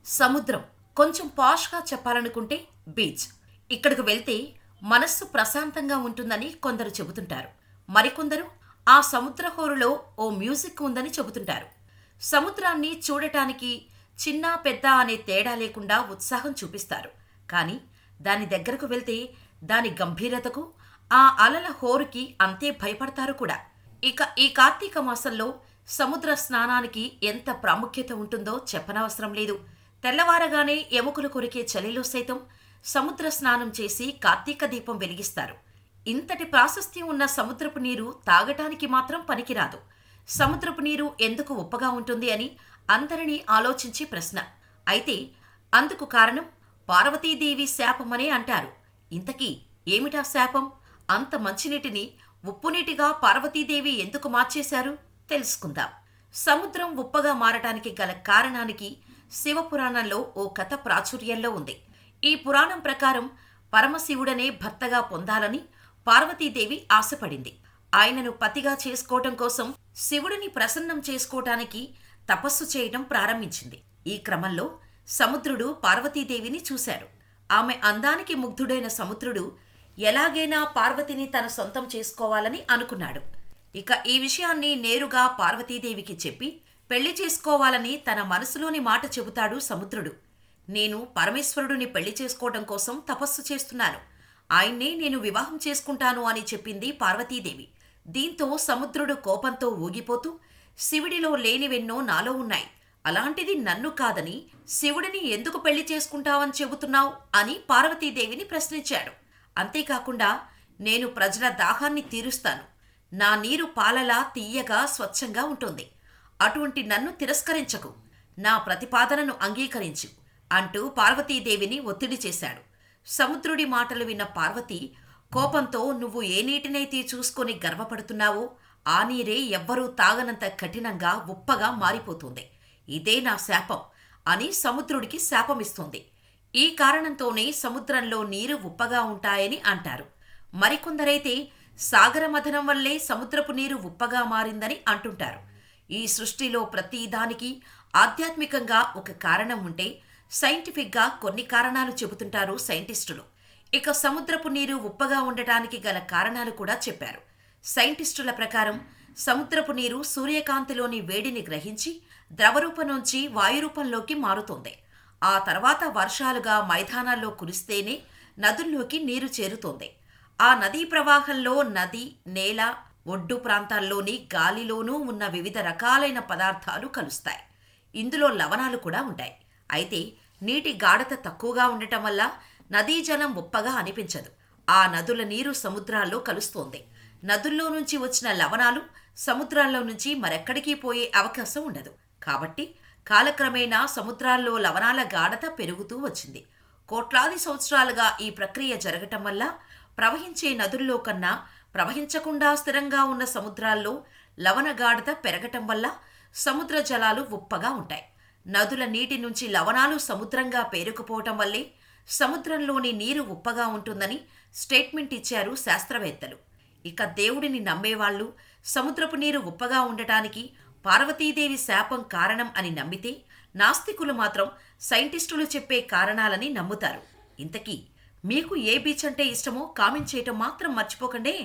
సముద్రం కొంచెం పాష్గా చెప్పాలనుకుంటే బీచ్. ఇక్కడికి వెళ్తే మనస్సు ప్రశాంతంగా ఉంటుందని కొందరు చెబుతుంటారు. మరికొందరు ఆ సముద్ర హోరులో ఓ మ్యూజిక్ ఉందని చెబుతుంటారు. సముద్రాన్ని చూడటానికి చిన్న పెద్ద అనే తేడా లేకుండా ఉత్సాహం చూపిస్తారు. కానీ దాని దగ్గరకు వెళ్తే దాని గంభీరతకు, ఆ అలల హోరుకి అంతే భయపడతారు కూడా. ఇక ఈ కార్తీక మాసంలో సముద్ర స్నానానికి ఎంత ప్రాముఖ్యత ఉంటుందో చెప్పనవసరం లేదు. తెల్లవారగానే ఎముకలు కొరికే చలిలో సైతం సముద్ర స్నానం చేసి కార్తీక దీపం వెలిగిస్తారు. ఇంతటి ప్రాశస్త్యం ఉన్న సముద్రపు నీరు తాగటానికి మాత్రం పనికిరాదు. సముద్రపు నీరు ఎందుకు ఉప్పగా ఉంటుంది అని అందరినీ ఆలోచించి ప్రశ్న. అయితే అందుకు కారణం పార్వతీదేవి శాపమనే అంటారు. ఇంతకీ ఏమిటా శాపం? అంత మంచినీటిని ఉప్పునీటిగా పార్వతీదేవి ఎందుకు మార్చేశారు? తెలుసుకుందాం. సముద్రం ఉప్పగా మారటానికి గల కారణానికి శివపురాణంలో ఓ కథ ప్రాచుర్యంలో ఉంది. ఈ పురాణం ప్రకారం పరమశివుడనే భర్తగా పొందాలని పార్వతీదేవి ఆశపడింది. ఆయనను పతిగా చేసుకోవటం కోసం శివుడిని ప్రసన్నం చేసుకోవటానికి తపస్సు చేయటం ప్రారంభించింది. ఈ క్రమంలో సముద్రుడు పార్వతీదేవిని చూశాడు. ఆమె అందానికి ముగ్ధుడైన సముద్రుడు ఎలాగైనా పార్వతిని తన సొంతం చేసుకోవాలని అనుకున్నాడు. ఇక ఈ విషయాన్ని నేరుగా పార్వతీదేవికి చెప్పి పెళ్లి చేసుకోవాలని తన మనసులోని మాట చెబుతాడు సముద్రుడు. నేను పరమేశ్వరుడిని పెళ్లి చేసుకోవడం కోసం తపస్సు చేస్తున్నాను. ఆయన్నే నేను వివాహం చేసుకుంటాను అని చెప్పింది పార్వతీదేవి. దీంతో సముద్రుడు కోపంతో ఊగిపోతూ, శివుడిలో లేనివెన్నో నాలో ఉన్నాయి, అలాంటిది నన్ను కాదని శివుడిని ఎందుకు పెళ్లి చేసుకుంటావని చెబుతున్నావు అని పార్వతీదేవిని ప్రశ్నించాడు. అంతేకాకుండా, నేను ప్రజల దాహాన్ని తీరుస్తాను, నా నీరు పాలలా తీయగా స్వచ్ఛంగా ఉంటుంది, అటువంటి నన్ను తిరస్కరించకు, నా ప్రతిపాదనను అంగీకరించు అంటూ పార్వతీదేవిని ఒత్తిడి చేశాడు. సముద్రుడి మాటలు విన్న పార్వతి కోపంతో, నువ్వు ఏ నీటినైతే చూసుకొని గర్వపడుతున్నావో ఆ నీరే ఎవ్వరూ తాగనంత కఠినంగా ఉప్పగా మారిపోతుంది, ఇదే నా శాపం అని సముద్రుడికి శాపమిస్తుంది. ఈ కారణంతోనే సముద్రంలో నీరు ఉప్పగా ఉంటాయని అంటారు. మరికొందరైతే సాగరమథనం వల్లే సముద్రపు నీరు ఉప్పగా మారిందని అంటుంటారు. ఈ సృష్టిలో ప్రతిదానికి ఆధ్యాత్మికంగా ఒక కారణం ఉంటే సైంటిఫిక్గా కొన్ని కారణాలు చెబుతుంటారు సైంటిస్టులు. ఇక సముద్రపు నీరు ఉప్పగా ఉండటానికి గల కారణాలు కూడా చెప్పారు. సైంటిస్టుల ప్రకారం సముద్రపు నీరు సూర్యకాంతిలోని వేడిని గ్రహించి ద్రవరూపం నుంచి వాయురూపంలోకి మారుతోంది. ఆ తర్వాత వర్షాలుగా మైదానాల్లో కురిస్తేనే నదుల్లోకి నీరు చేరుతోంది. ఆ నదీ ప్రవాహంలో నది, నేల, ఒడ్డు ప్రాంతాల్లోని గాలిలోనూ ఉన్న వివిధ రకాలైన పదార్థాలు కలుస్తాయి. ఇందులో లవణాలు కూడా ఉంటాయి. అయితే నీటి గాఢత తక్కువగా ఉండటం వల్ల నదీ జలం ఉప్పగా అనిపించదు. ఆ నదుల నీరు సముద్రాల్లో కలుస్తోంది. నదుల్లో నుంచి వచ్చిన లవణాలు సముద్రాల్లో నుంచి మరెక్కడికి పోయే అవకాశం ఉండదు. కాబట్టి కాలక్రమేణా సముద్రాల్లో లవణాల గాఢత పెరుగుతూ వచ్చింది. కోట్లాది సంవత్సరాలుగా ఈ ప్రక్రియ జరగటం వల్ల ప్రవహించే నదుల్లో కన్నా ప్రవహించకుండా స్థిరంగా ఉన్న సముద్రాల్లో లవణ గాఢత పెరగటం వల్ల సముద్ర జలాలు ఉప్పగా ఉంటాయి. నదుల నీటి నుంచి లవణాలు సముద్రంగా పేరుకుపోవటం వల్లే సముద్రంలోని నీరు ఉప్పగా ఉంటుందని స్టేట్మెంట్ ఇచ్చారు శాస్త్రవేత్తలు. ఇక దేవుడిని నమ్మేవాళ్లు సముద్రపు నీరు ఉప్పగా ఉండటానికి పార్వతీదేవి శాపం కారణం అని నమ్మితే, నాస్తికులు మాత్రం సైంటిస్టులు చెప్పే కారణాలని నమ్ముతారు. ఇంతకీ మీకు ఏ బీచ్ అంటే ఇష్టమో కామెంట్ చేయటం మాత్రం మర్చిపోకండి.